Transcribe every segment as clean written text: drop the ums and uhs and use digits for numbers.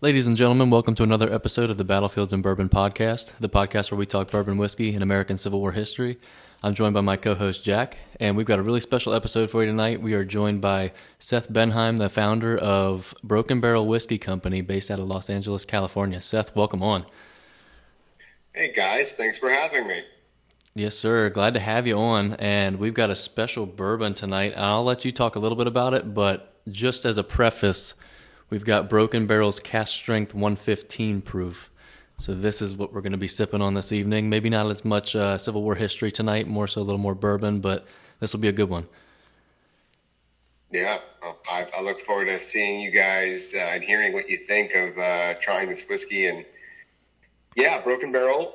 Ladies and gentlemen, welcome to another episode of the Battlefields and Bourbon podcast, the podcast where we talk bourbon whiskey and American Civil War history. I'm joined by my co-host Jack, and we've got a really special episode for you tonight. We are joined by Seth Benhaim, the founder of Broken Barrel Whiskey Company based out of Los Angeles, California. Seth, welcome on. Hey guys, thanks for having me. Yes, sir. Glad to have you on, and we've got a special bourbon tonight. I'll let you talk a little bit about it, but just as a preface, we've got Broken Barrel's Cask Strength 115 proof. So this is what we're going to be sipping on this evening. Maybe not as much Civil War history tonight, more so a little more bourbon, but this will be a good one. Yeah, I look forward to seeing you guys and hearing what you think of trying this whiskey. And yeah, Broken Barrel,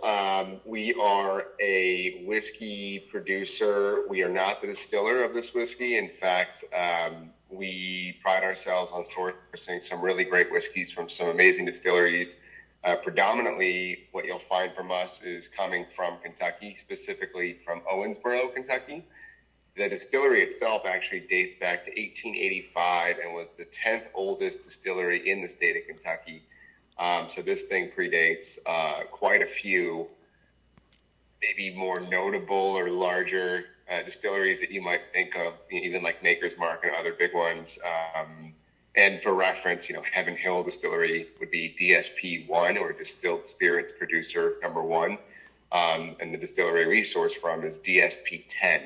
we are a whiskey producer. We are not the distiller of this whiskey. In fact, we pride ourselves on sourcing some really great whiskeys from some amazing distilleries. Predominantly, what you'll find from us is coming from Kentucky, specifically from Owensboro, Kentucky. The distillery itself actually dates back to 1885 and was the 10th oldest distillery in the state of Kentucky. So this thing predates quite a few, maybe more notable or larger distilleries that you might think of, even like Maker's Mark and other big ones. And for reference, Heaven Hill Distillery would be DSP1, or Distilled Spirits Producer number 1. And the distillery we source from is DSP10.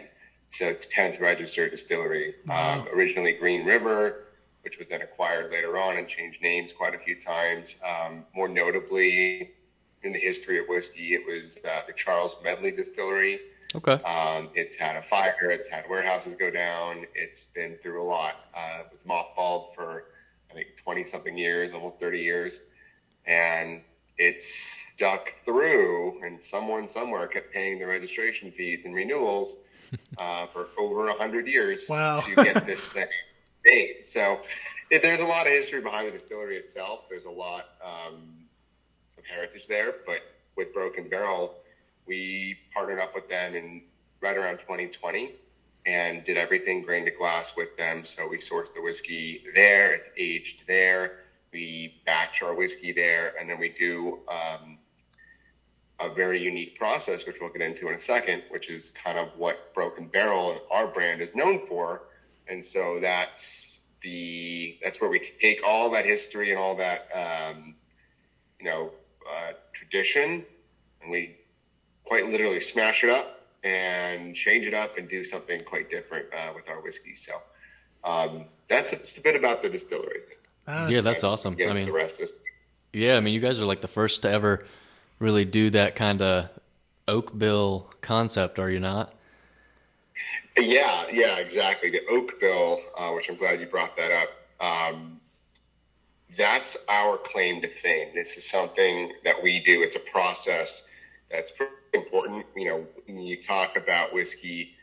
So it's 10th registered distillery. Wow. Originally Green River, which was then acquired later on and changed names quite a few times. More notably, in the history of whiskey, it was the Charles Medley Distillery. Okay. It's had a fire. It's had warehouses go down. It's been through a lot. It was mothballed for, I think, 20-something years, almost 30 years. And it's stuck through, and someone somewhere kept paying the registration fees and renewals for over 100 years Wow. to get this thing made. So there's a lot of history behind the distillery itself. There's a lot of heritage there. But with Broken Barrel, we partnered up with them in right around 2020 and did everything grain to glass with them. So we sourced the whiskey there. It's aged there. We batch our whiskey there. And then we do a very unique process, which we'll get into in a second, which is kind of what Broken Barrel and our brand is known for. And so that's where we take all that history and all that, tradition, and we quite literally smash it up and change it up and do something quite different with our whiskey. So that's a bit about the distillery. Yeah, that's awesome. Get into the rest of this. Yeah, you guys are like the first to ever really do that kind of oak bill concept, are you not? Yeah, exactly. The oak bill, which I'm glad you brought that up. That's our claim to fame. This is something that we do. It's a process that's pretty important. When you talk about whiskey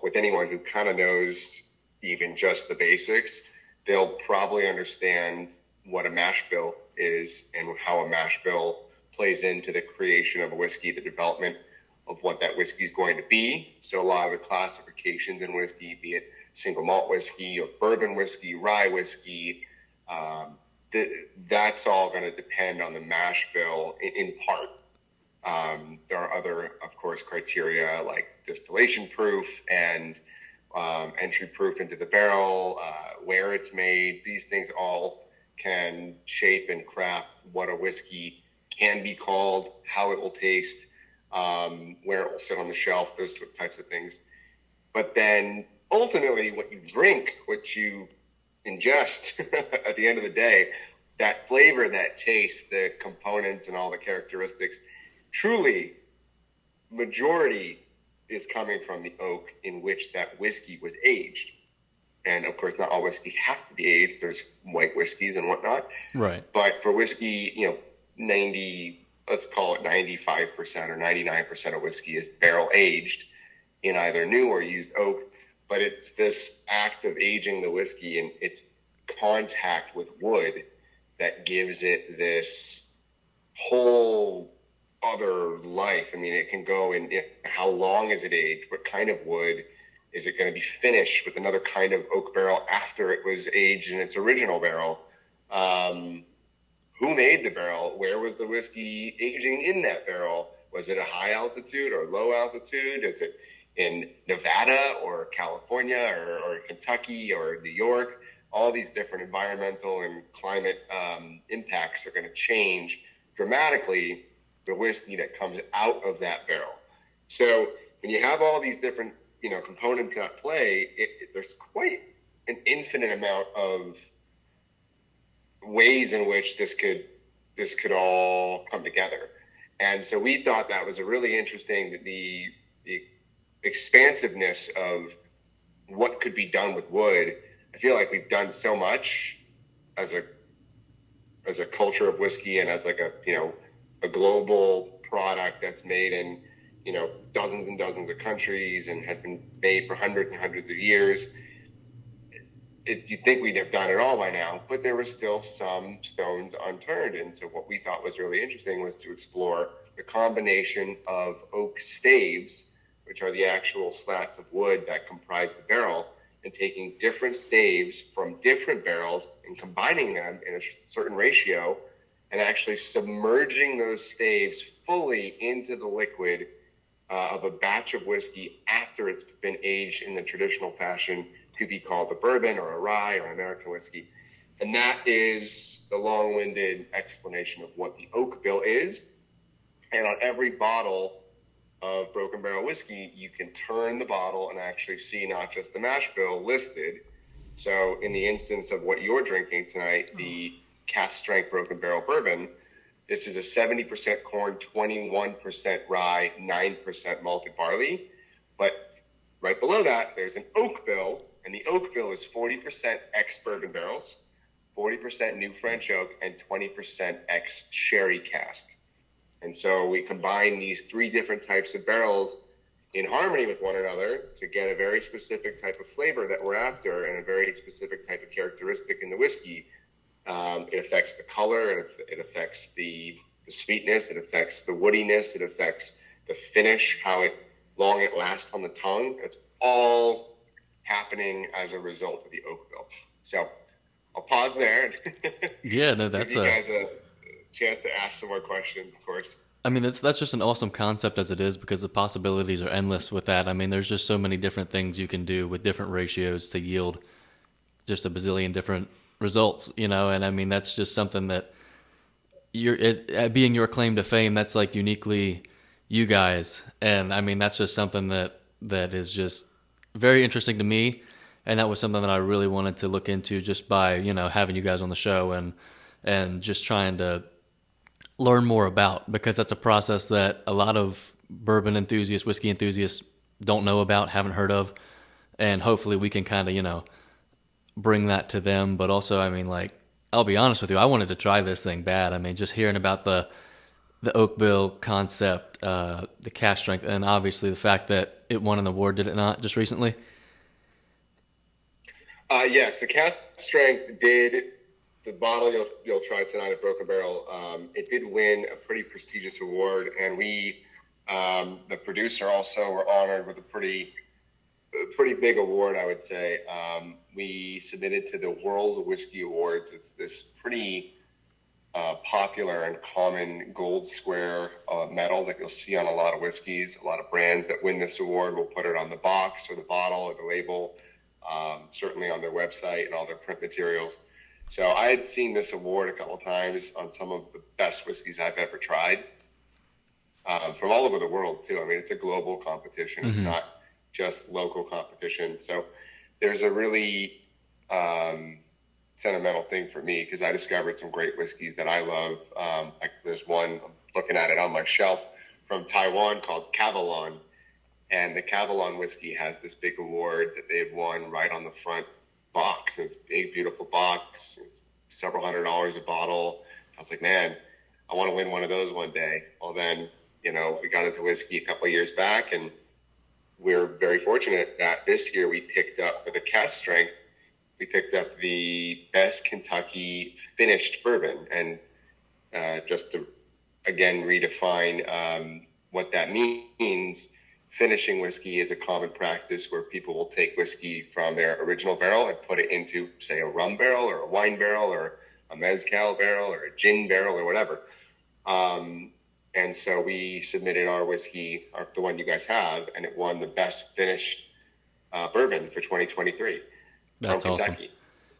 with anyone who kind of knows even just the basics, they'll probably understand what a mash bill is and how a mash bill plays into the creation of a whiskey, the development of what that whiskey is going to be. So a lot of the classifications in whiskey, be it single malt whiskey or bourbon whiskey, rye whiskey, that's all going to depend on the mash bill in part. There are other, of course, criteria like distillation proof and entry proof into the barrel, where it's made. These things all can shape and craft what a whiskey can be called, how it will taste, where it will sit on the shelf, those types of things. But then ultimately what you drink, what you ingest at the end of the day, that flavor, that taste, the components and all the characteristics, truly majority is coming from the oak in which that whiskey was aged. And of course, not all whiskey has to be aged. There's white whiskeys and whatnot. Right. But for whiskey, let's call it 95% or 99% of whiskey is barrel aged in either new or used oak. But it's this act of aging the whiskey and its contact with wood that gives it this whole other life. It can go in how long is it aged? What kind of wood? Is it going to be finished with another kind of oak barrel after it was aged in its original barrel? Who made made the barrel? Where was the whiskey aging in that barrel? Was it a high altitude or low altitude? Is it in Nevada or California or Kentucky or New York? All these different environmental and climate impacts are going to change dramatically the whiskey that comes out of that barrel. So when you have all these different, components at play, there's quite an infinite amount of ways in which this could all come together. And so we thought that was a really interesting, the expansiveness of what could be done with wood. I feel like we've done so much as a culture of whiskey and as like a global product that's made in, dozens and dozens of countries and has been made for hundreds and hundreds of years. You'd think we'd have done it all by now, but there were still some stones unturned. And so what we thought was really interesting was to explore the combination of oak staves, which are the actual slats of wood that comprise the barrel, and taking different staves from different barrels and combining them in a certain ratio and actually submerging those staves fully into the liquid of a batch of whiskey after it's been aged in the traditional fashion to be called a bourbon or a rye or an American whiskey. And that is the long-winded explanation of what the oak bill is. And on every bottle of Broken Barrel whiskey, you can turn the bottle and actually see not just the mash bill listed. So in the instance of what you're drinking tonight, the Cask Strength Broken Barrel Bourbon, this is a 70% corn, 21% rye, 9% malted barley. But right below that, there's an oak bill, and the oak bill is 40% ex-bourbon barrels, 40% new French oak, and 20% ex-sherry cask. And so we combine these three different types of barrels in harmony with one another to get a very specific type of flavor that we're after and a very specific type of characteristic in the whiskey. It affects the color, it affects the sweetness, it affects the woodiness, it affects the finish, how long it lasts on the tongue. It's all happening as a result of the oak bill. So I'll pause there. Yeah, no, that's give you guys a chance to ask some more questions, of course. I mean, that's just an awesome concept as it is, because the possibilities are endless with that. I mean, there's just so many different things you can do with different ratios to yield just a bazillion different results, and I mean, that's just something that being your claim to fame, that's like uniquely you guys. And I mean, that's just something that is just very interesting to me. And that was something that I really wanted to look into just by, having you guys on the show and just trying to learn more about, because that's a process that a lot of bourbon enthusiasts, whiskey enthusiasts don't know about, haven't heard of. And hopefully we can kind of, bring that to them. But also, I mean, like, I'll be honest with you, I wanted to try this thing bad. I mean, just hearing about the oak bill concept, the Cask Strength, and obviously the fact that it won an award, did it not, just recently? Yes, the Cask Strength did. The bottle you'll try tonight at Broken Barrel, it did win a pretty prestigious award, and we, the producer, also were honored with a pretty big award, I would say. We submitted to the World Whiskey Awards. It's this pretty popular and common gold square medal that you'll see on a lot of whiskeys. A lot of brands that win this award will put it on the box or the bottle or the label, certainly on their website and all their print materials. So I had seen this award a couple of times on some of the best whiskeys I've ever tried, from all over the world too. I mean, it's a global competition. Mm-hmm. It's not just local competition. So there's a really sentimental thing for me, because I discovered some great whiskeys that I love. There's one, I'm looking at it on my shelf, from Taiwan called Cavalon. And the Cavalon whiskey has this big award that they had won right on the front box. And it's a big, beautiful box. It's several $100s a bottle. I was like, man, I want to win one of those one day. Well, then, we got into whiskey a couple of years back, and we're very fortunate that this year we picked up, with the Cask Strength, we picked up the best Kentucky finished bourbon. And just to, again, redefine what that means, finishing whiskey is a common practice where people will take whiskey from their original barrel and put it into, say, a rum barrel or a wine barrel or a mezcal barrel or a gin barrel or whatever. And so we submitted our whiskey, the one you guys have, and it won the best finished bourbon for 2023 That's from awesome. Kentucky.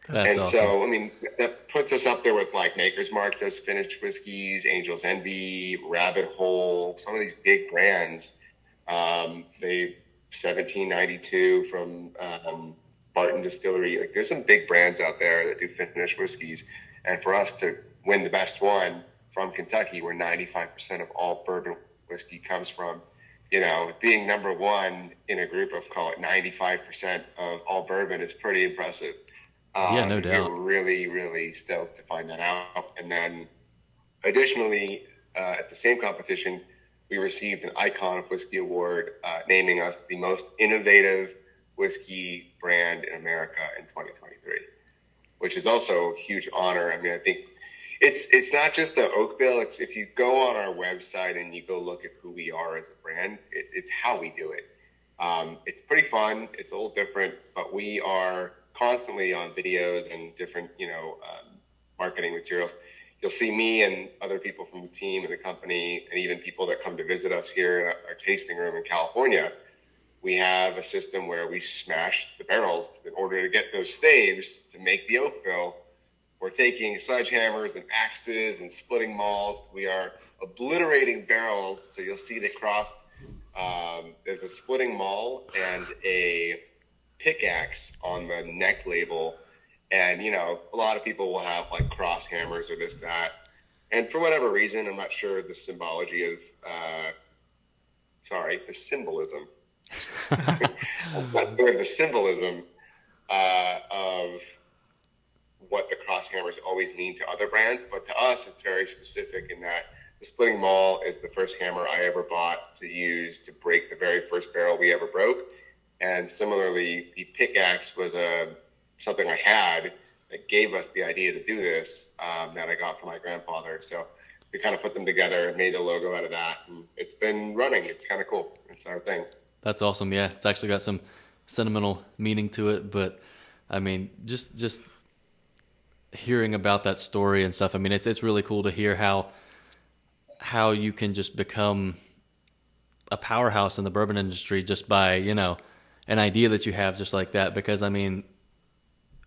That's And awesome. so, I mean, that puts us up there with like Maker's Mark does finished whiskeys, Angel's Envy, Rabbit Hole, some of these big brands. They 1792 from Barton Distillery. Like, there's some big brands out there that do finished whiskeys. And for us to win the best one from Kentucky, where 95% of all bourbon whiskey comes from, you know, being number one in a group of, call it 95% of all bourbon is pretty impressive. Yeah, no doubt. We're really, really stoked to find that out. And then additionally, at the same competition, we received an Icon of Whiskey Award, naming us the most innovative whiskey brand in America in 2023, which is also a huge honor. I mean, I think it's not just the oak bill. It's if you go on our website and you go look at who we are as a brand, it's how we do it. It's pretty fun. It's a little different, but we are constantly on videos and different, marketing materials. You'll see me and other people from the team and the company, and even people that come to visit us here in our tasting room in California. We have a system where we smash the barrels in order to get those staves to make the oak bill. We're taking sledgehammers and axes and splitting mauls. We are obliterating barrels. So you'll see they crossed. There's a splitting maul and a pickaxe on the neck label. And, a lot of people will have like cross hammers or this, that. And for whatever reason, I'm not sure the symbology of, the symbolism. I'm not sure the symbolism of what the cross hammers always mean to other brands. But to us, it's very specific in that the splitting maul is the first hammer I ever bought to use to break the very first barrel we ever broke. And similarly, the pickaxe was something I had that gave us the idea to do this that I got from my grandfather. So we kind of put them together and made a logo out of that. And it's been running. It's kind of cool. It's our thing. That's awesome. Yeah, it's actually got some sentimental meaning to it. But, I mean, just hearing about that story and stuff, I mean, it's really cool to hear how you can just become a powerhouse in the bourbon industry just by, an idea that you have just like that. Because, I mean,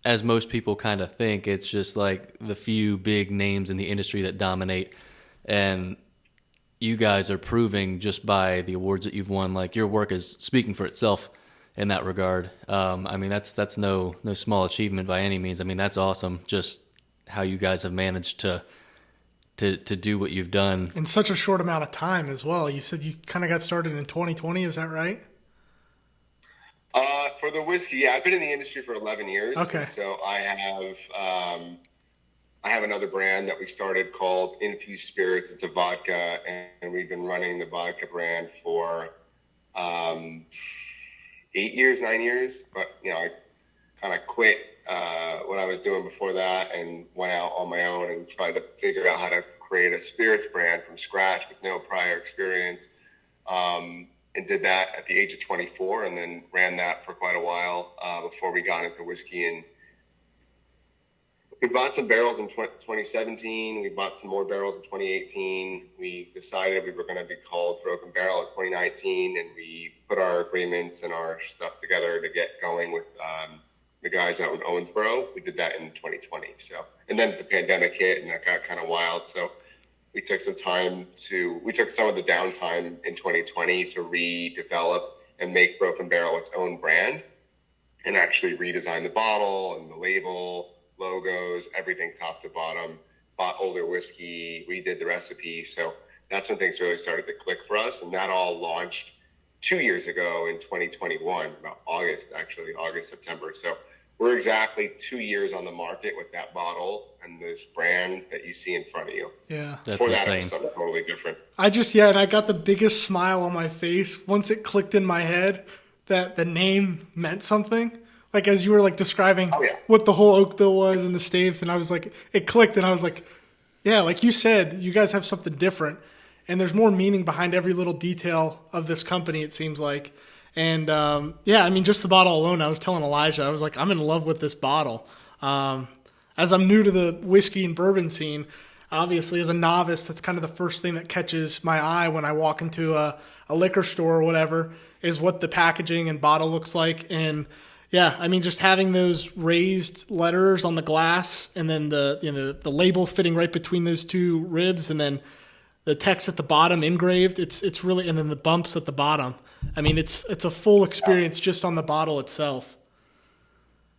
as most people kind of think, it's just like the few big names in the industry that dominate. And you guys are proving just by the awards that you've won, like your work is speaking for itself in that regard. I mean, that's no small achievement by any means. I mean, that's awesome. Just how you guys have managed to do what you've done in such a short amount of time as well. You said you kind of got started in 2020. Is that right? For the whiskey, yeah, I've been in the industry for 11 years. Okay. So I have another brand that we started called Infused Spirits. It's a vodka, and we've been running the vodka brand for 9 years. But, I kind of quit what I was doing before that and went out on my own and tried to figure out how to create a spirits brand from scratch with no prior experience. And did that at the age of 24, and then ran that for quite a while before we got into whiskey. And we bought some barrels in 2017. We bought some more barrels in 2018. We decided we were going to be called Broken Barrel in 2019, and we put our agreements and our stuff together to get going with the guys out in Owensboro. We did that in 2020. So, and then the pandemic hit, and that got kind of wild. So we took some of the downtime in 2020 to redevelop and make Broken Barrel its own brand, and actually redesign the bottle and the label, logos, everything top to bottom, bought older whiskey, redid the recipe. So that's when things really started to click for us. And that all launched 2 years ago in 2021, about August, September. So we're exactly 2 years on the market with that bottle and this brand that you see in front of you. Yeah. That's Before insane. that, it was something totally different. And I got the biggest smile on my face once it clicked in my head that the name meant something. Like, as you were like describing what the whole oak bill was and the staves, and I was like, it clicked, and I was like, yeah, like you said, you guys have something different, and there's more meaning behind every little detail of this company, it seems like. And I mean, just the bottle alone, I was telling Elijah, I was like, I'm in love with this bottle. as I'm new to the whiskey and bourbon scene, obviously as a novice, that's kind of the first thing that catches my eye when I walk into a liquor store or whatever, is what the packaging and bottle looks like. And yeah, I mean, just having those raised letters on the glass, and then the label fitting right between those two ribs, and then the text at the bottom engraved. It's really, and then the bumps at the bottom. I mean, it's a full experience just on the bottle itself.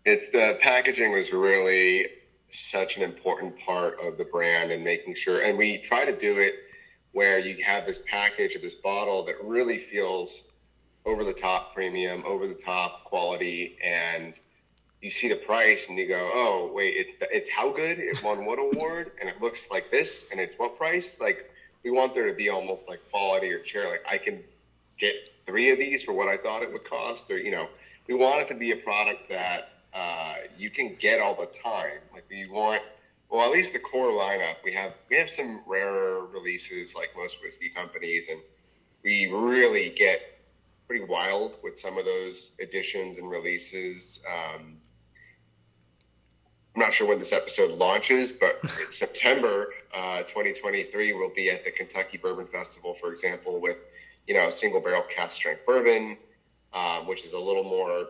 It's the packaging was really such an important part of the brand, and making sure, and we try to do it where you have this package or this bottle that really feels over the top premium, over the top quality, and you see the price and you go, oh wait, it's how good? It won what award? And it looks like this, and it's what price? Like, we want there to be almost like quality or chair. Like, I can get 3 of these for what I thought it would cost, or we want it to be a product that you can get all the time. Like, we want, well, at least the core lineup. We have some rarer releases like most whiskey companies, and we really get pretty wild with some of those editions and releases. I'm not sure when this episode launches, but in September 2023, we'll be at the Kentucky Bourbon Festival, for example, with single barrel Cask Strength Bourbon, which is a little more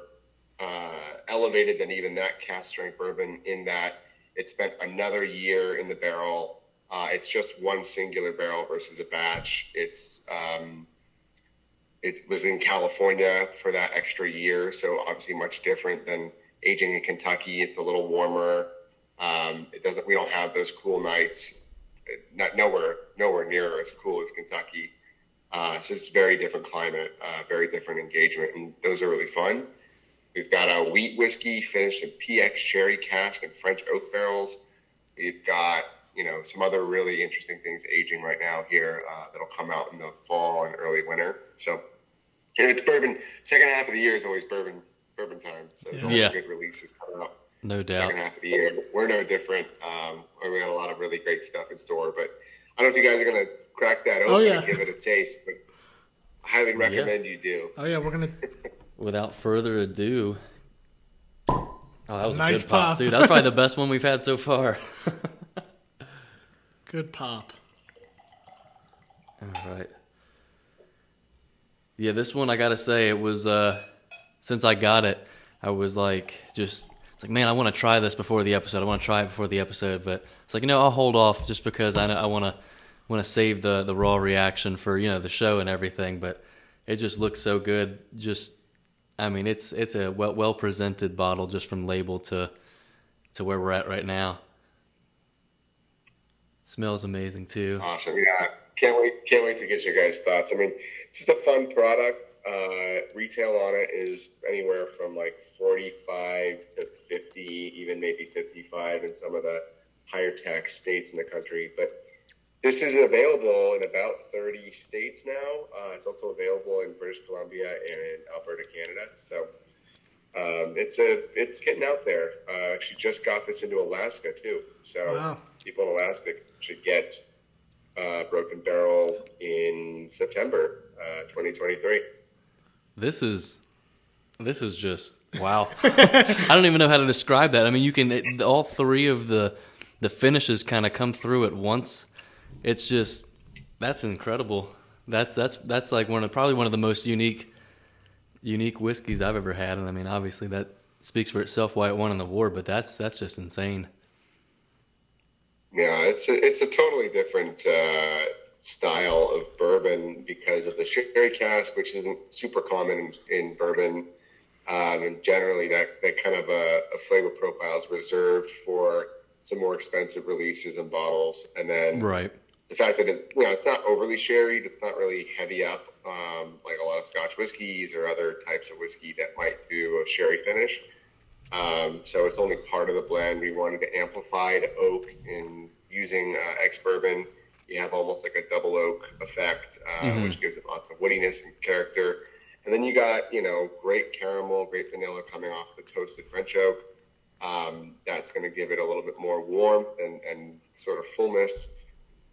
elevated than even that Cask Strength Bourbon, in that it spent another year in the barrel. It's just one singular barrel versus a batch. It was in California for that extra year, so obviously much different than aging in Kentucky. It's a little warmer. We don't have those cool nights. Nowhere near as cool as Kentucky. So it's a very different climate, very different engagement, and those are really fun. We've got a wheat whiskey finished in PX sherry cask and French oak barrels. We've got some other really interesting things aging right now here that'll come out in the fall and early winter. So it's bourbon. Second half of the year is always bourbon time. So there's all good releases coming out. No doubt. Second half of the year. We're no different. We got a lot of really great stuff in store, but I don't know if you guys are going to crack that open and give it a taste, but I highly recommend you do. Oh yeah, we're going to. Without further ado. Oh, that was nice a good pop, dude. That's probably the best one we've had so far. Good pop. All right. Yeah, this one, I got to say, it was, since I got it, I was like, it's like, man, I want to try this before the episode. I want to try it before the episode, but it's like, I'll hold off just because I want to save the raw reaction for, the show and everything, but it just looks so good. It's a well presented bottle just from label to where we're at right now. Smells amazing too. Awesome. Yeah. Can't wait to get your guys' thoughts. I mean, it's just a fun product. Retail on it is anywhere from like 45 to 50, even maybe 55 in some of the higher tax states in the country. But this is available in about 30 states now. It's also available in British Columbia and in Alberta, Canada. So it's getting out there. Actually just got this into Alaska too. So people in Alaska should get Broken Barrel in September 2023. This is just wow. I don't even know how to describe that. I mean, you can all 3 of the finishes kind of come through at once. It's just, that's incredible. That's like probably one of the most unique whiskeys I've ever had. And I mean, obviously that speaks for itself why it won an award, but that's just insane. Yeah, it's a totally different style of bourbon because of the sherry cask, which isn't super common in bourbon. And generally that kind of a flavor profile is reserved for some more expensive releases and bottles. And then the fact that it's not overly sherried, it's not really heavy up like a lot of Scotch whiskeys or other types of whiskey that might do a sherry finish. So it's only part of the blend. We wanted to amplify the oak in using ex-bourbon. You have almost like a double oak effect, which gives it lots of woodiness and character. And then you got, great caramel, great vanilla coming off the toasted French oak. That's going to give it a little bit more warmth and sort of fullness.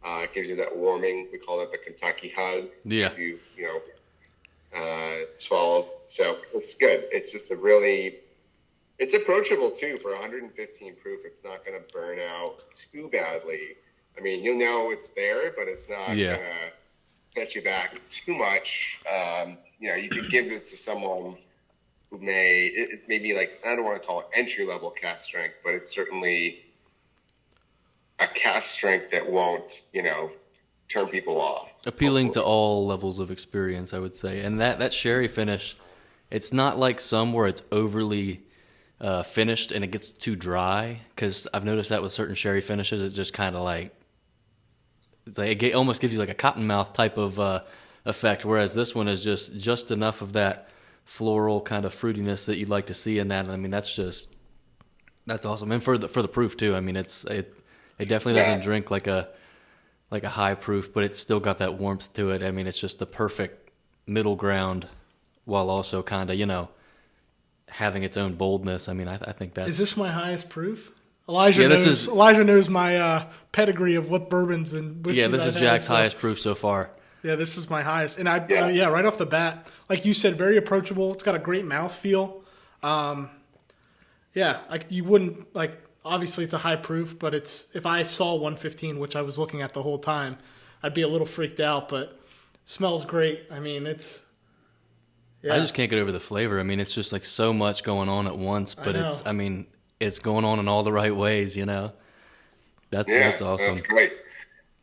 It gives you that warming. We call it the Kentucky hug. Yeah. As you swallow. So it's good. It's just It's approachable too. For 115 proof, it's not going to burn out too badly. I mean, you'll know it's there, but it's not going to set you back too much. You could give this to someone who it's maybe like, I don't want to call it entry level cask strength, but it's certainly a cask strength that won't, turn people off. Appealing hopefully. to all levels of experience, I would say. And that sherry finish, it's not like some where it's overly finished and it gets too dry, because I've noticed that with certain sherry finishes, it's just kind of like, it almost gives you like a cottonmouth type of effect, whereas this one is just enough of that floral kind of fruitiness that you'd like to see in that. I mean, that's awesome. And for the proof too. I mean, it definitely doesn't drink like a high proof, but it's still got that warmth to it. I mean, it's just the perfect middle ground while also kind of, having its own boldness. I mean, I think that's... Is this my highest proof? Elijah knows my pedigree of what bourbons and whiskeys. Yeah, this is Jack's highest proof so far. Yeah, this is my highest. And right off the bat, like you said, very approachable. It's got a great mouthfeel. You wouldn't, obviously it's a high proof, but if I saw 115, which I was looking at the whole time, I'd be a little freaked out, but it smells great. I mean, it's... Yeah. I just can't get over the flavor. I mean, it's just like so much going on at once, but it's going on in all the right ways, That's awesome. That's great.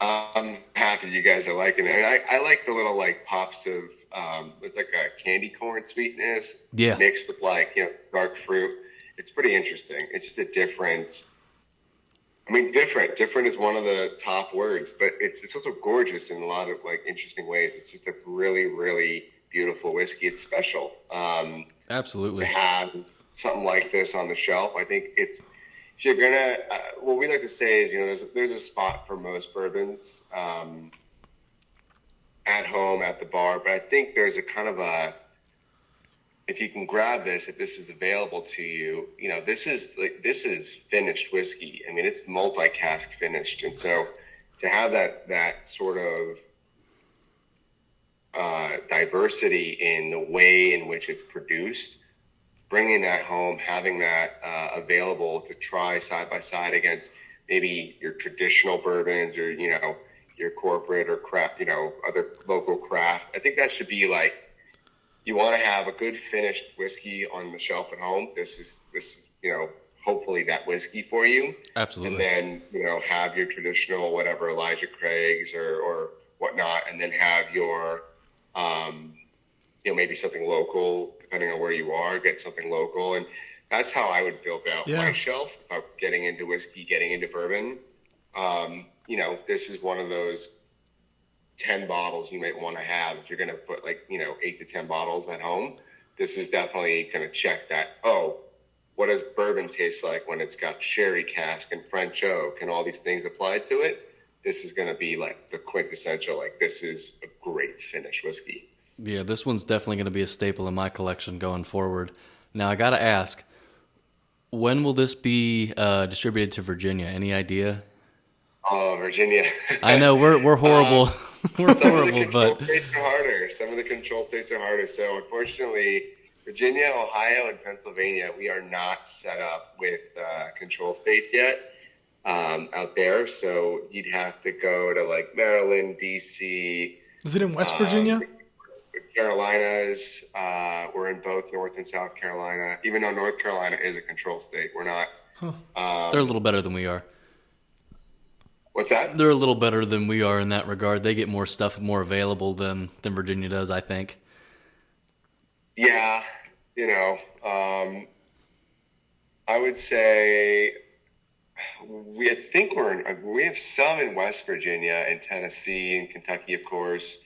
I'm happy you guys are liking it. And I like the little pops of it's like a candy corn sweetness mixed with dark fruit. It's pretty interesting. It's just a different. I mean, different. Different is one of the top words, but it's also gorgeous in a lot of interesting ways. It's just a really, really beautiful whiskey. It's special. Absolutely. To have something like this on the shelf, I think if you're gonna, what we like to say is, there's a spot for most bourbons at home, at the bar, but I think there's a kind of if you can grab this, if this is available to you, this is finished whiskey. I mean, it's multi-cask finished, and so to have that sort of diversity in the way in which it's produced, bringing that home, having that available to try side by side against maybe your traditional bourbons or, your corporate or craft, other local craft. I think that should be you want to have a good finished whiskey on the shelf at home. This is, hopefully that whiskey for you. Absolutely. And then, have your traditional, whatever, Elijah Craig's or whatnot, and then have your, maybe something local, depending on where you are, get something local. And that's how I would build out my shelf if I was getting into whiskey, getting into bourbon. This is one of those 10 bottles you might want to have if you're going to put 8 to 10 bottles at home. This is definitely going to check that. Oh, what does bourbon taste like when it's got sherry cask and French oak and all these things applied to it? This is going to be the quintessential, this is a great finish whiskey. Yeah, this one's definitely going to be a staple in my collection going forward. Now, I got to ask, when will this be distributed to Virginia? Any idea? Oh, Virginia. I know, we're horrible. We're horrible, but... Some of the control states are harder. So, unfortunately, Virginia, Ohio, and Pennsylvania, we are not set up with control states yet out there. So, you'd have to go to Maryland, D.C. Is it in West Virginia? Carolinas, we're in both North and South Carolina. Even though North Carolina is a control state, we're not. They're a little better than we are. What's that? They're a little better than we are in that regard. They get more stuff more available than Virginia does, I think. Yeah, I would say we have some in West Virginia and Tennessee and Kentucky, of course.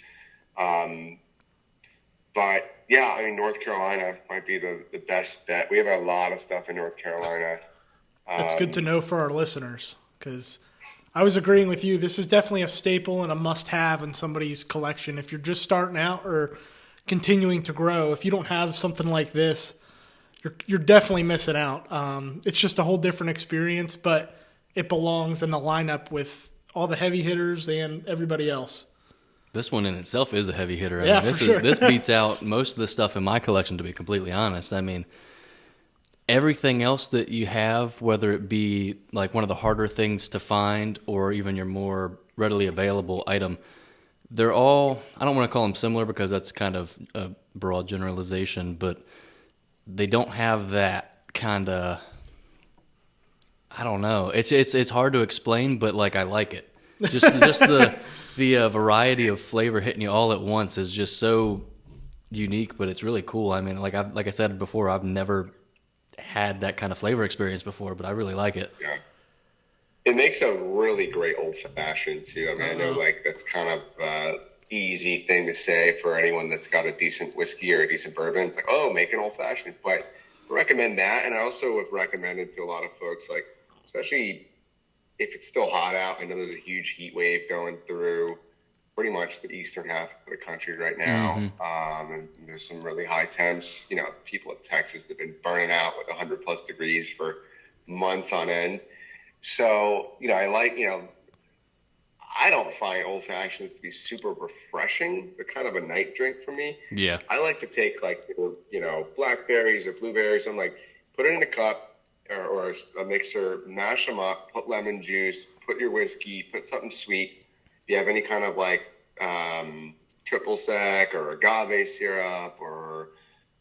But yeah, North Carolina might be the best bet. We have a lot of stuff in North Carolina. That's good to know for our listeners, because I was agreeing with you. This is definitely a staple and a must-have in somebody's collection. If you're just starting out or continuing to grow, if you don't have something like this, you're definitely missing out. It's just a whole different experience, but it belongs in the lineup with all the heavy hitters and everybody else. This one in itself is a heavy hitter. For sure. This beats out most of the stuff in my collection, to be completely honest. everything else that you have, whether it be like one of the harder things to find or even your more readily available item, they're all, I don't want to call them similar because that's kind of a broad generalization, but they don't have that kind of, I don't know. It's hard to explain, but like I like it. Just the variety of flavor hitting you all at once is just so unique, but it's really cool. I mean, like I said before, I've never had that kind of flavor experience before, but I really like it. Yeah. It makes a really great old fashioned too. I mean, I know like that's kind of easy thing to say for anyone that's got a decent whiskey or a decent bourbon. It's like, oh, make an old fashioned. But I recommend that, and I also have recommended to a lot of folks, like especially if it's still hot out. I know there's a huge heat wave going through pretty much the eastern half of the country right now. And there's some really high temps. You know, people in Texas have been burning out with 100+ degrees for months on end. So, you know, I don't find old fashions to be super refreshing. They're kind of a night drink for me. Yeah. I like to take like, you know, blackberries or blueberries. I'm like, put it in a cup or a mixer, mash them up, put lemon juice, put your whiskey, put something sweet. If you have any kind of like triple sec or agave syrup or,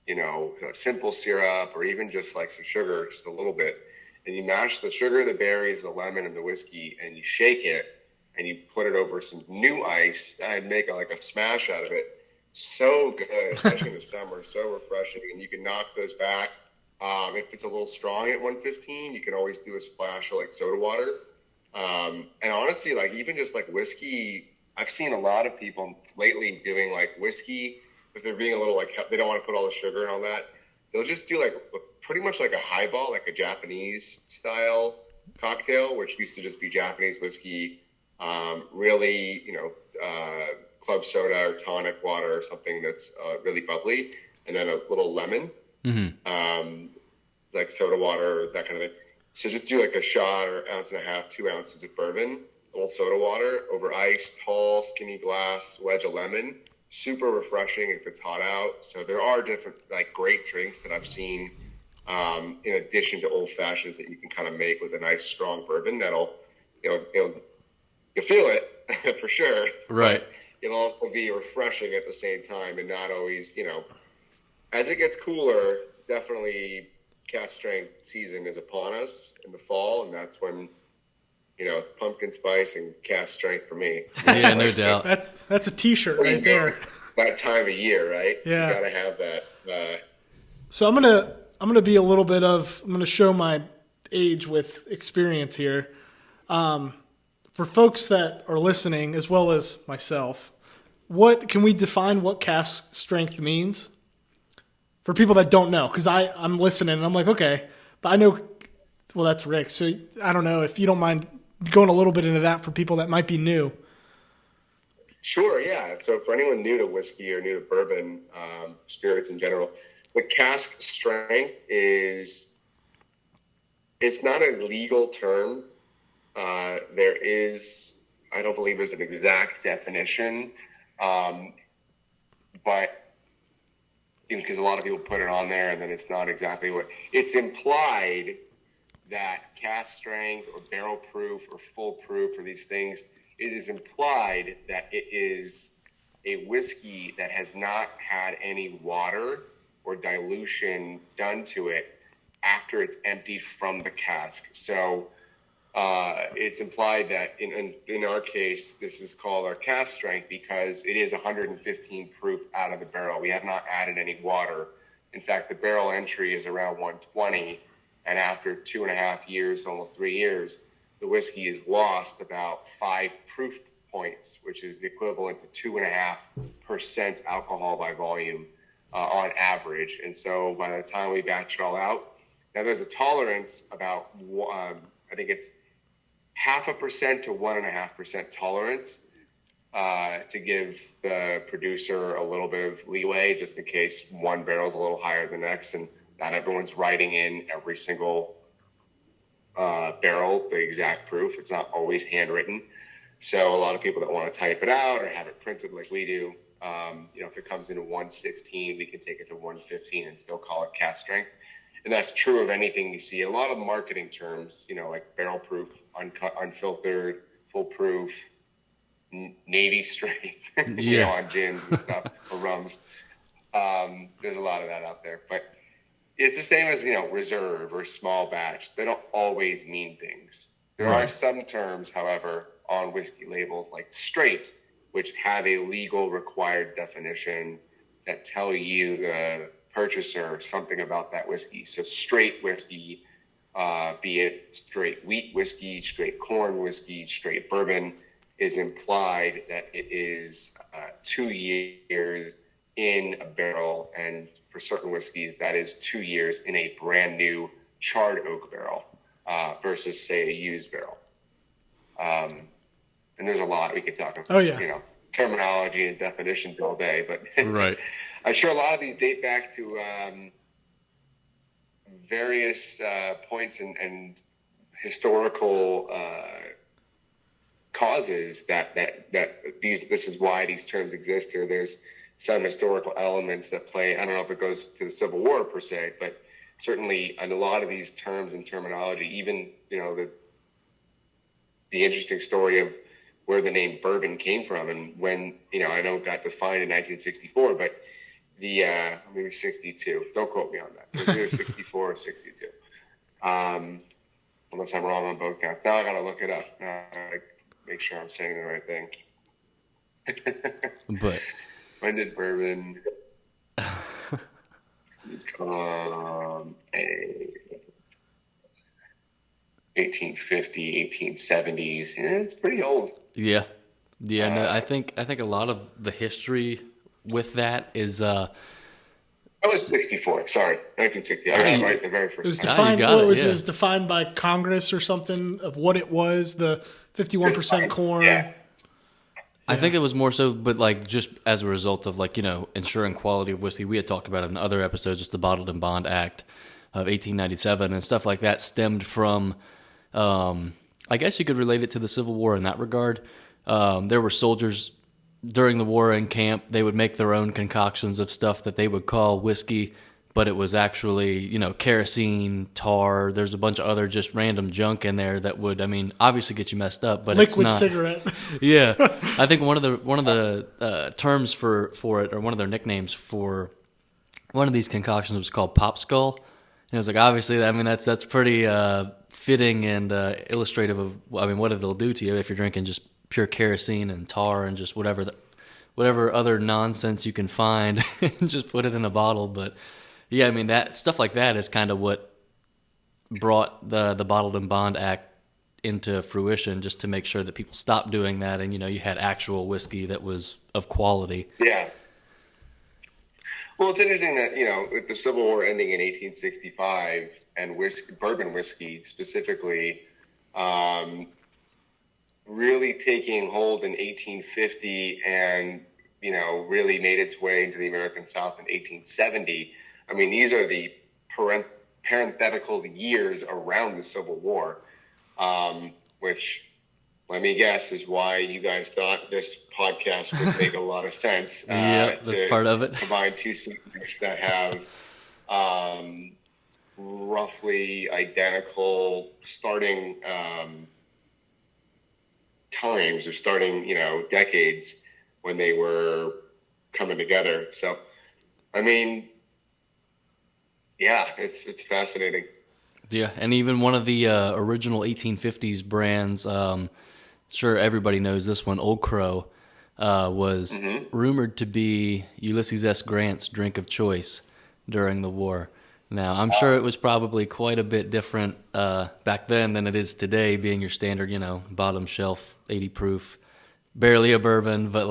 you know, simple syrup or even just like some sugar, just a little bit. And you mash the sugar, the berries, the lemon, and the whiskey, and you shake it, and you put it over some new ice. I'd make like a smash out of it. So good, especially in the summer. So refreshing, and you can knock those back. If it's a little strong at 115, you can always do a splash of like soda water. And honestly, like even just like whiskey, I've seen a lot of people lately doing like whiskey, if they're being a little like, they don't want to put all the sugar and all that. They'll just do like pretty much like a highball, like a Japanese style cocktail, which used to just be Japanese whiskey, really, you know, club soda or tonic water or something that's really bubbly, and then a little lemon, like soda water, that kind of thing. So just do like a shot or 1.5 ounces, 2 ounces of bourbon, a little soda water over ice, tall, skinny glass, wedge of lemon. Super refreshing if it's hot out. So there are different like great drinks that I've seen in addition to old fashions that you can kind of make with a nice strong bourbon that'll, you'll feel it for sure. Right. It'll also be refreshing at the same time and not always, you know, as it gets cooler, definitely cask strength season is upon us in the fall. And that's when, you know, it's pumpkin spice and cask strength for me. Yeah, no doubt. That's a t-shirt right there. That time of year, right? Yeah. You gotta have that. So I'm gonna be a little bit of, I'm gonna show my age with experience here. For folks that are listening, as well as myself, what can we define what cask strength means for people that don't know? Because I'm listening and I'm like, okay, but I know. Well, that's Rick. So I don't know if you don't mind going a little bit into that for people that might be new. Sure, yeah. So for anyone new to whiskey or new to bourbon, spirits in general, the cask strength is, it's not a legal term. There is, I don't believe there's an exact definition, but because a lot of people put it on there and then it's not exactly what, it's implied that cask strength or barrel proof or full proof or these things, it is implied that it is a whiskey that has not had any water or dilution done to it after it's emptied from the cask. So it's implied that in our case, this is called our cask strength because it is 115 proof out of the barrel. We have not added any water. In fact, the barrel entry is around 120. And after 2.5 years, almost 3 years, the whiskey has lost about 5 proof points, which is the equivalent to 2.5% alcohol by volume on average. And so by the time we batch it all out, now there's a tolerance about, I think it's 0.5% to 1.5% tolerance to give the producer a little bit of leeway just in case one barrel is a little higher than the next. And not everyone's writing in every single barrel the exact proof. It's not always handwritten. So a lot of people that want to type it out or have it printed like we do, if it comes in 116, we can take it to 115 and still call it cask strength. And that's true of anything you see. A lot of marketing terms, like barrel proof, uncut, unfiltered, full proof, Navy strength, on gins and stuff or rums. There's a lot of that out there, but it's the same as, reserve or small batch. They don't always mean things. There are some terms, however, on whiskey labels like straight, which have a legal required definition that tell you, the purchaser, something about that whiskey. So straight whiskey, be it straight wheat whiskey, straight corn whiskey, straight bourbon, is implied that it is 2 years in a barrel, and for certain whiskeys, that is 2 years in a brand new charred oak barrel versus, say, a used barrel. And there's a lot we could talk about. Oh, yeah. Terminology and definitions all day, but right. I'm sure a lot of these date back to various points and historical causes that this is why these terms exist, or there's some historical elements that play. I don't know if it goes to the Civil War per se, but certainly in a lot of these terms and terminology, even, the interesting story of where the name bourbon came from and when, I know it got defined in 1964, but maybe 62. Don't quote me on that. It was either 64 or 62. Unless I'm wrong on both counts. Now I got to look it up. Make sure I'm saying the right thing. But when did bourbon become 1850, 1870s? Yeah, it's pretty old. Yeah. No, I think a lot of the history with that is was 64. Sorry, 1960. I got it right the very first it was time. defined. It was defined by Congress or something of what it was. The 51% corn. Yeah. I think it was more so, but like just as a result of ensuring quality of whiskey. We had talked about it in other episodes, just the Bottled and Bond Act of 1897 and stuff like that stemmed from. I guess you could relate it to the Civil War in that regard. There were soldiers during the war in camp. They would make their own concoctions of stuff that they would call whiskey, but it was actually, kerosene, tar. There's a bunch of other just random junk in there that would, obviously get you messed up, but liquid it's not. Cigarette. Yeah, I think one of the terms for it, or one of their nicknames for one of these concoctions was called Pop Skull. And it was like, obviously, that's pretty fitting and illustrative of, what they'll do to you if you're drinking just pure kerosene and tar and just whatever other nonsense you can find and just put it in a bottle. But yeah, that stuff like that is kind of what brought the Bottled and Bond Act into fruition, just to make sure that people stopped doing that, and you had actual whiskey that was of quality. Yeah. Well, it's interesting that with the Civil War ending in 1865 and bourbon whiskey specifically, really taking hold in 1850 and, really made its way into the American South in 1870. These are the parenthetical years around the Civil War, which, let me guess, is why you guys thought this podcast would make a lot of sense. Yeah, that's part of it. Combine two subjects that have roughly identical starting times, or starting, decades when they were coming together. So, yeah, it's fascinating. Yeah, and even one of the original 1850s brands, sure everybody knows this one, Old Crow, was rumored to be Ulysses S. Grant's drink of choice during the war. Now, I'm sure it was probably quite a bit different back then than it is today, being your standard, bottom shelf, 80 proof, barely a bourbon, but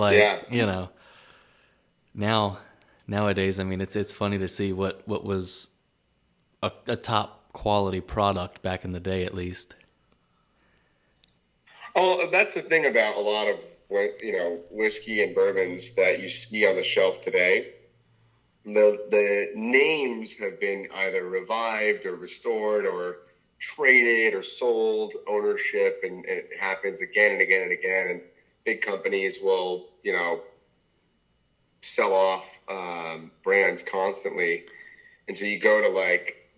nowadays, it's funny to see what was a top quality product back in the day, at least. Oh, that's the thing about a lot of whiskey and bourbons that you see on the shelf today. The names have been either revived or restored or traded or sold ownership, and it happens again and again and again. And big companies will, sell off brands constantly. And so you go to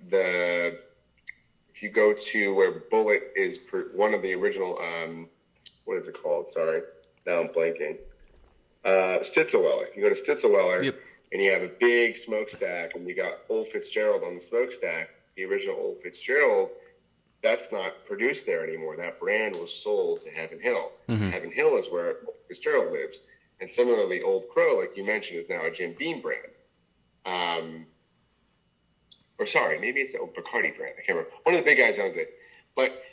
if you go to where Bullet is one of the original, what is it called? Sorry, now I'm blanking. Stitzelweller. You go to Stitzelweller, yep, and you have a big smokestack, and you got Old Fitzgerald on the smokestack, the original Old Fitzgerald. That's not produced there anymore. That brand was sold to Heaven Hill. Mm-hmm. Heaven Hill is where Fitzgerald lives. And similarly, Old Crow, like you mentioned, is now a Jim Beam brand. Or sorry, maybe it's a Bacardi brand. I can't remember. One of the big guys owns it. But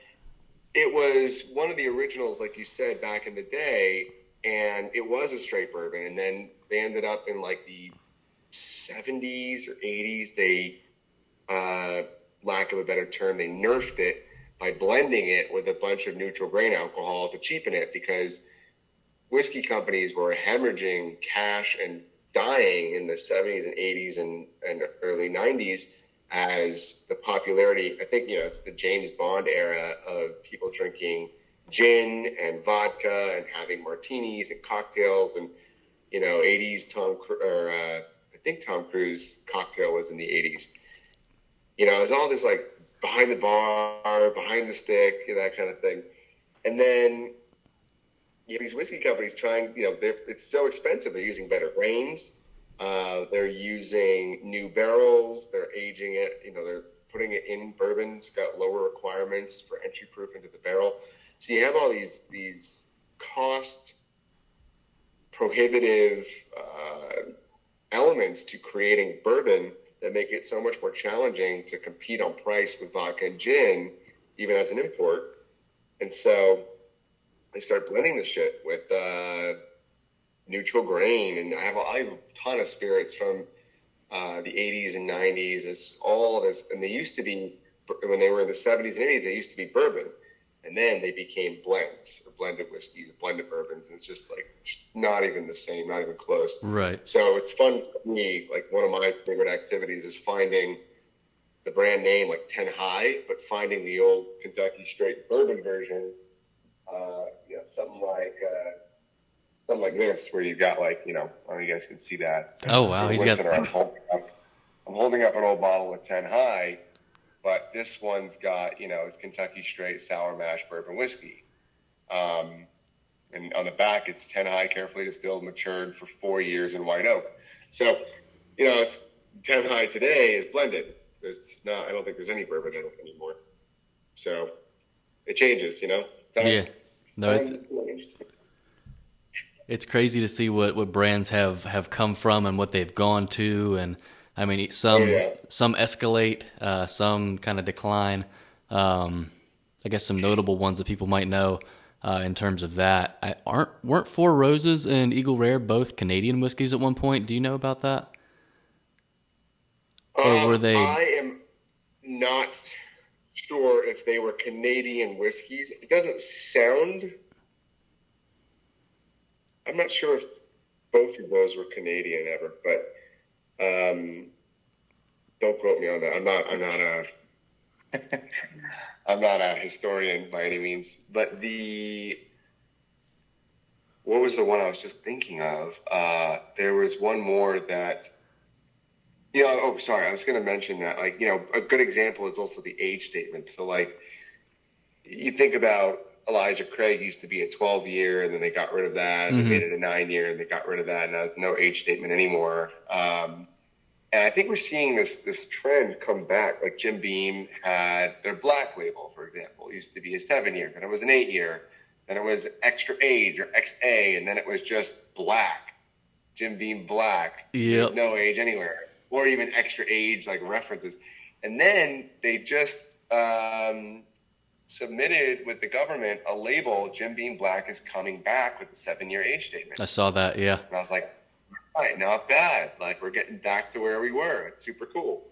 it was one of the originals, like you said, back in the day, and it was a straight bourbon. And then they ended up in like the 70s or 80s. They, lack of a better term, they nerfed it by blending it with a bunch of neutral grain alcohol to cheapen it, because whiskey companies were hemorrhaging cash and dying in the 70s and 80s and early 90s as the popularity, I think, it's the James Bond era of people drinking gin and vodka and having martinis and cocktails, and 80s I think Tom Cruise cocktail was in the 80s. It was all this like behind the bar, behind the stick, that kind of thing. And then these whiskey companies trying, it's so expensive. They're using better grains. They're using new barrels. They're aging it. They're putting it in bourbons. Got lower requirements for entry proof into the barrel. So you have all these cost prohibitive elements to creating bourbon that make it so much more challenging to compete on price with vodka and gin, even as an import. And so they start blending the shit with neutral grain. And I have a ton of spirits from the 80s and 90s. It's all this, and they used to be, when they were in the 70s and 80s, they used to be bourbon. And then they became blends, or blended whiskeys, or blended bourbons. And it's just like not even the same, not even close. Right. So it's fun for me. Like one of my favorite activities is finding the brand name like 10 High, but finding the old Kentucky Straight Bourbon version. Something like this, where you've got like, I don't know if you guys can see that. Oh wow, he's got. I'm holding up an old bottle of 10 High. But this one's got, it's Kentucky Straight Sour Mash Bourbon Whiskey. And on the back, it's 10 High, carefully distilled, matured for 4 years in white oak. So, 10 High today is blended. I don't think there's any bourbon in it anymore. So it changes, Yeah. No, it's crazy to see what brands have come from and what they've gone to, and I mean, some escalate, some kind of decline. I guess some notable ones that people might know in terms of that. Weren't Four Roses and Eagle Rare both Canadian whiskeys at one point? Do you know about that? Or were they? I am not sure if they were Canadian whiskeys. It doesn't sound. I'm not sure if both of those were Canadian ever, but. Don't quote me on that. I'm not a historian by any means. But what was the one I was just thinking of? There was one more that, I was going to mention that, like, a good example is also the age statement. So like, you think about Elijah Craig used to be a 12-year, and then they got rid of that, and they made it a 9-year, and they got rid of that, and now there's no age statement anymore. And I think we're seeing this trend come back. Like Jim Beam had their black label, for example. It used to be a 7-year, then it was an 8-year, then it was extra age or XA, and then it was just black. Jim Beam Black. Yep. There's no age anywhere, or even extra age like references. And then they just submitted with the government a label. Jim Beam Black is coming back with a 7-year age statement. I saw that, yeah. And I was like, all right, not bad. Like, we're getting back to where we were. It's super cool.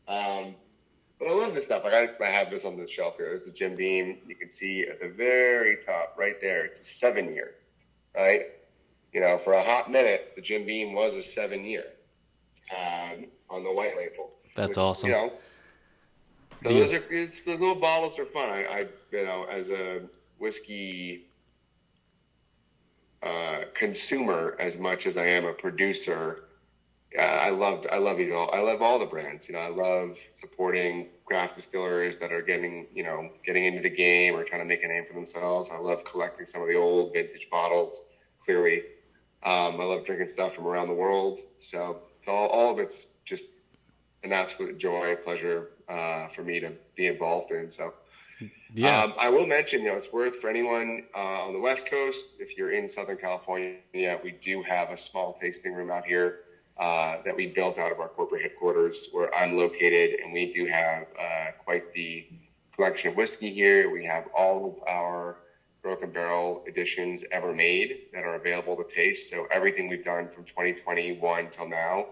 But I love this stuff. Like, I have this on the shelf here. There's a Jim Beam. You can see at the very top right there, it's a 7-year, right? For a hot minute, the Jim Beam was a 7-year on the white label. That's awesome. So those little bottles are fun. I as a whiskey consumer as much as I am a producer, I I love these all. I love all the brands. I love supporting craft distillers that are getting into the game or trying to make a name for themselves. I love collecting some of the old vintage bottles. Clearly, I love drinking stuff from around the world. So all of it's just an absolute joy, pleasure for me to be involved in. So. Yeah. I will mention, it's worth for anyone on the West Coast. If you're in Southern California, we do have a small tasting room out here that we built out of our corporate headquarters where I'm located, and we do have quite the collection of whiskey here. We have all of our Broken Barrel editions ever made that are available to taste. So everything we've done from 2021 till now,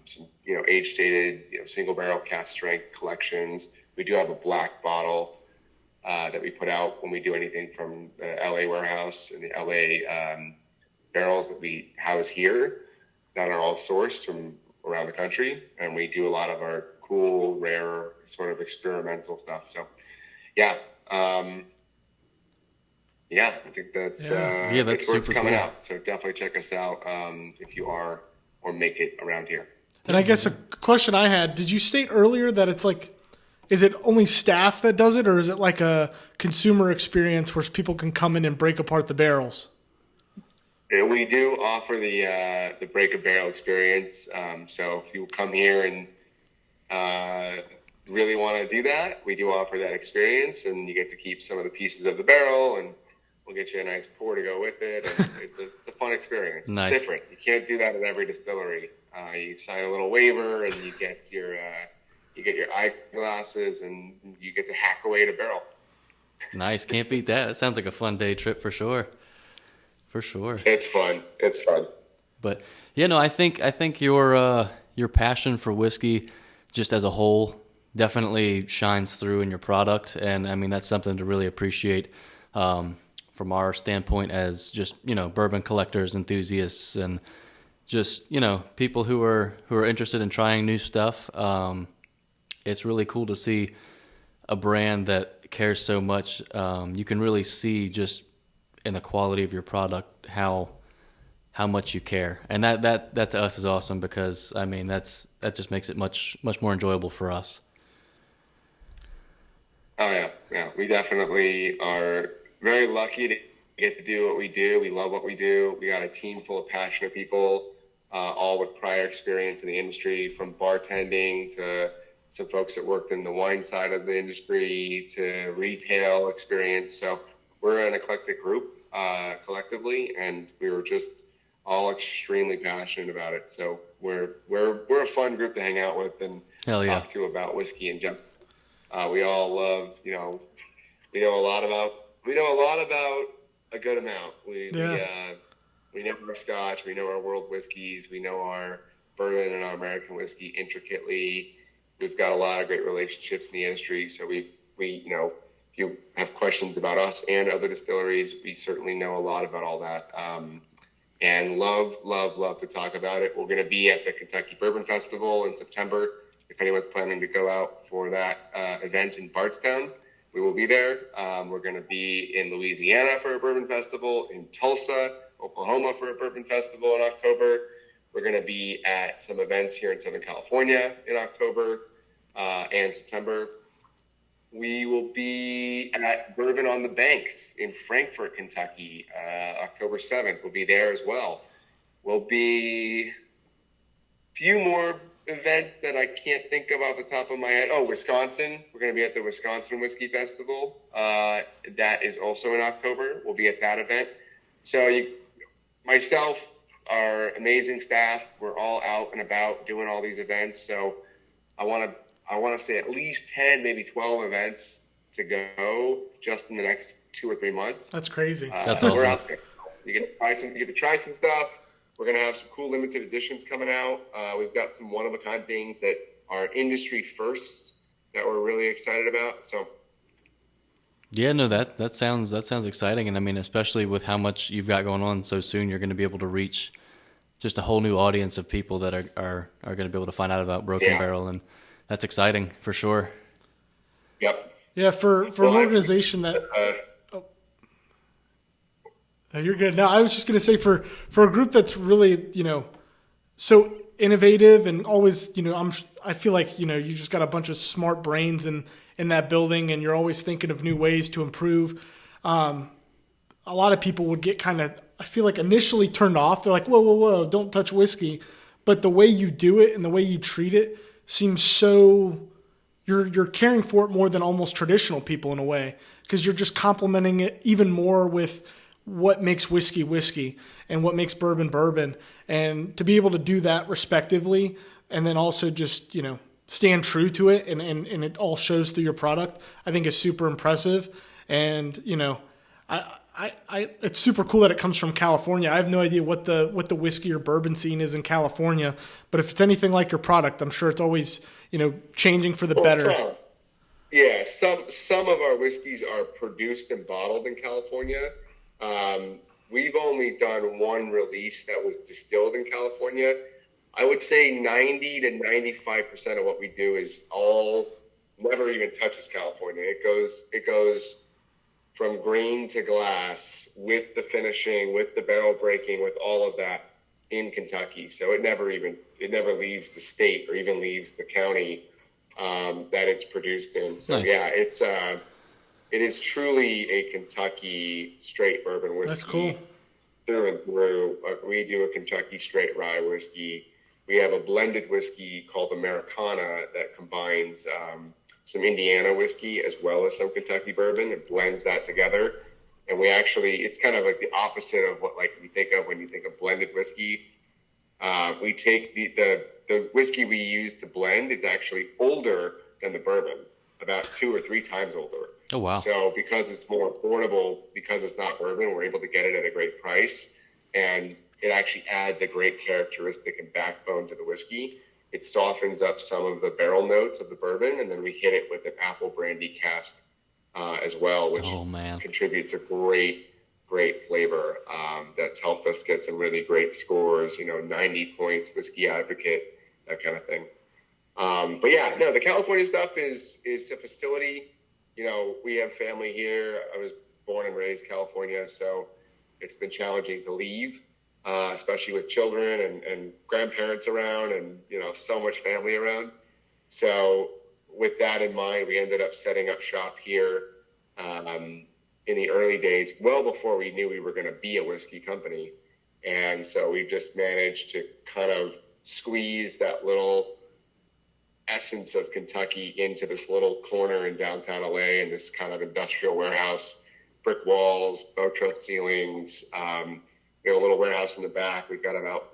some, age-stated, single barrel cask strength collections. We do have a black bottle that we put out when we do anything from the LA warehouse and the LA barrels that we house here that are all sourced from around the country. And we do a lot of our cool, rare, sort of experimental stuff. So, I think that's it's what's coming cool. out. So definitely check us out if you are or make it around here. And I guess a question I had, did you state earlier that it's like, is it only staff that does it, or is it like a consumer experience where people can come in and break apart the barrels? We do offer the break a barrel experience. So if you come here and really want to do that, we do offer that experience, and you get to keep some of the pieces of the barrel, and we'll get you a nice pour to go with it. And it's a fun experience. Nice. It's different. You can't do that at every distillery. You sign a little waiver, and you get your eyeglasses, and you get to hack away at a barrel. Nice. Can't beat that. It sounds like a fun day trip for sure. For sure. It's fun. But I think your passion for whiskey just as a whole definitely shines through in your product. And I mean, that's something to really appreciate from our standpoint as just, bourbon collectors, enthusiasts, and just, people who are interested in trying new stuff. It's really cool to see a brand that cares so much. You can really see just in the quality of your product how much you care, and that to us is awesome because I mean that just makes it much more enjoyable for us. Oh yeah. We definitely are very lucky to get to do what we do. We love what we do. We got a team full of passionate people, all with prior experience in the industry, from bartending to some folks that worked in the wine side of the industry to retail experience. So we're an eclectic group collectively, and we were just all extremely passionate about it. So we're a fun group to hang out with and talk to about whiskey and general. We all love, we know a lot about a good amount. We know our Scotch, we know our world whiskeys, we know our bourbon and our American whiskey intricately. We've got a lot of great relationships in the industry. So we if you have questions about us and other distilleries, we certainly know a lot about all that. And love to talk about it. We're going to be at the Kentucky Bourbon Festival in September. If anyone's planning to go out for that event in Bardstown, we will be there. We're going to be in Louisiana for a bourbon festival, in Tulsa, Oklahoma for a bourbon festival in October. We're going to be at some events here in Southern California in October and September. We will be at Bourbon on the Banks in Frankfort, Kentucky, October 7th. We'll be there as well. We'll be a few more events that I can't think of off the top of my head. Oh, Wisconsin. We're going to be at the Wisconsin Whiskey Festival. That is also in October. We'll be at that event. So myself, our amazing staff, we're all out and about doing all these events. So I want to say at least 10, maybe 12 events to go just in the next 2 or 3 months. That's crazy. That's awesome. We're out there. You get to try some stuff. We're going to have some cool limited editions coming out. We've got some one-of-a-kind things that are industry firsts that we're really excited about. So, yeah, no, that sounds exciting, and I mean, especially with how much you've got going on so soon, you're going to be able to reach just a whole new audience of people that are going to be able to find out about Broken Barrel, and that's exciting for sure. Yep. Yeah, for an organization that. You're good. No, I was just going to say for a group that's really, so innovative and always, I feel like, you just got a bunch of smart brains in that building, and you're always thinking of new ways to improve. A lot of people would get kind of, I feel like, initially turned off. They're like, whoa, don't touch whiskey. But the way you do it and the way you treat it seems so, you're caring for it more than almost traditional people in a way, because you're just complementing it even more with what makes whiskey and what makes bourbon. And to be able to do that respectively, and then also just, stand true to it, and it all shows through your product, I think is super impressive. And, it's super cool that it comes from California. I have no idea what the whiskey or bourbon scene is in California, but if it's anything like your product, I'm sure it's always, changing for the better. Yeah, some of our whiskeys are produced and bottled in California. We've only done one release that was distilled in California. I would say 90 to 95% of what we do is never even touches California. It goes from grain to glass with the finishing, with the barrel breaking, with all of that in Kentucky. So it never leaves the state or even leaves the county that it's produced in. So nice. Yeah, it is truly a Kentucky straight bourbon whiskey. That's cool. Through and through. We do a Kentucky straight rye whiskey. We have a blended whiskey called Americana that combines some Indiana whiskey as well as some Kentucky bourbon and blends that together. And it's kind of like the opposite of what you think of when you think of blended whiskey. We take the whiskey we use to blend is actually older than the bourbon, about 2 or 3 times older. Oh, wow. So because it's more affordable, because it's not bourbon, we're able to get it at a great price. And it actually adds a great characteristic and backbone to the whiskey. It softens up some of the barrel notes of the bourbon, and then we hit it with an apple brandy cask as well, which contributes a great flavor that's helped us get some really great scores, 90 points, Whiskey Advocate, that kind of thing. But yeah, no, the California stuff is a facility. We have family here. I was born and raised California, so it's been challenging to leave, especially with children and grandparents around and, so much family around. So with that in mind, we ended up setting up shop here in the early days, well before we knew we were going to be a whiskey company. And so we've just managed to kind of squeeze that little essence of Kentucky into this little corner in downtown LA, in this kind of industrial warehouse, brick walls, bow truss ceilings. We have a little warehouse in the back. We've got about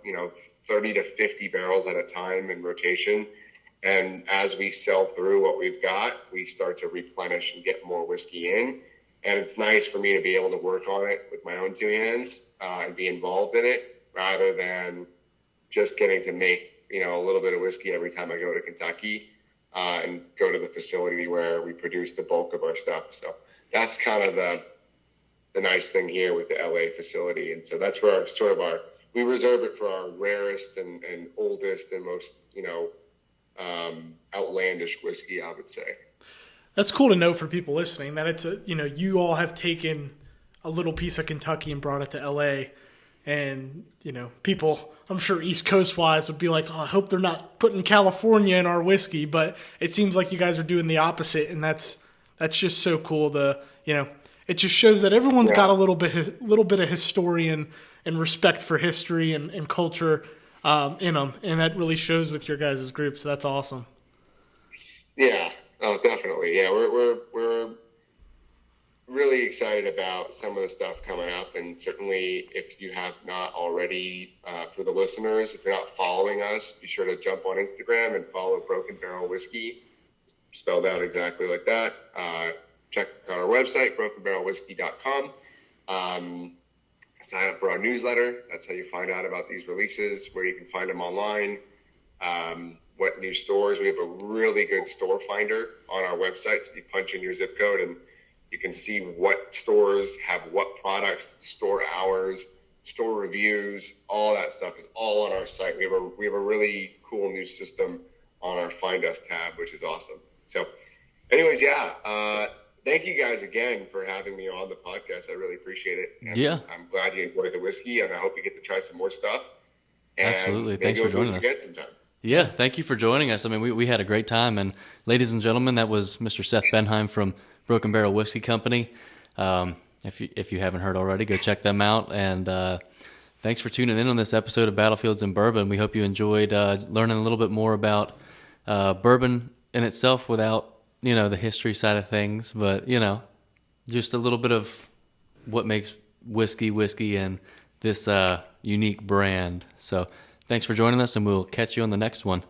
30 to 50 barrels at a time in rotation, and as we sell through what we've got, we start to replenish and get more whiskey in. And it's nice for me to be able to work on it with my own 2 hands and be involved in it, rather than just getting to make a little bit of whiskey every time I go to Kentucky and go to the facility where we produce the bulk of our stuff. So that's kind of the nice thing here with the LA facility. And so that's where we reserve it for our rarest and oldest and most, outlandish whiskey, I would say. That's cool to know for people listening, that it's you all have taken a little piece of Kentucky and brought it to LA. And, people, I'm sure East Coast wise would be like, I hope they're not putting California in our whiskey, but it seems like you guys are doing the opposite. And that's just so cool. It just shows that everyone's got a little bit of historian and respect for history and culture in them. And that really shows with your guys' group. So that's awesome. Yeah. Oh, definitely. Yeah. We're really excited about some of the stuff coming up, and certainly if you have not already, for the listeners, if you're not following us, be sure to jump on Instagram and follow Broken Barrel Whiskey, spelled out exactly like that. Check out our website, brokenbarrelwhiskey.com. Sign up for our newsletter. That's how you find out about these releases, where you can find them online, what new stores. We have a really good store finder on our website, so you punch in your zip code and you can see what stores have what products, store hours, store reviews, all that stuff is all on our site. We have a really cool new system on our Find Us tab, which is awesome. So anyways, thank you guys again for having me on the podcast. I really appreciate it. And I'm glad you enjoyed the whiskey, and I hope you get to try some more stuff. And absolutely. Thanks for joining us. Sometime. Yeah, thank you for joining us. I mean, we had a great time. And ladies and gentlemen, that was Mr. Seth Benhaim from Broken Barrel Whiskey Company. If you haven't heard already, go check them out. And thanks for tuning in on this episode of Battlefields and Bourbon. We hope you enjoyed learning a little bit more about bourbon in itself without, the history side of things. But, just a little bit of what makes whiskey and this unique brand. So thanks for joining us, and we'll catch you on the next one.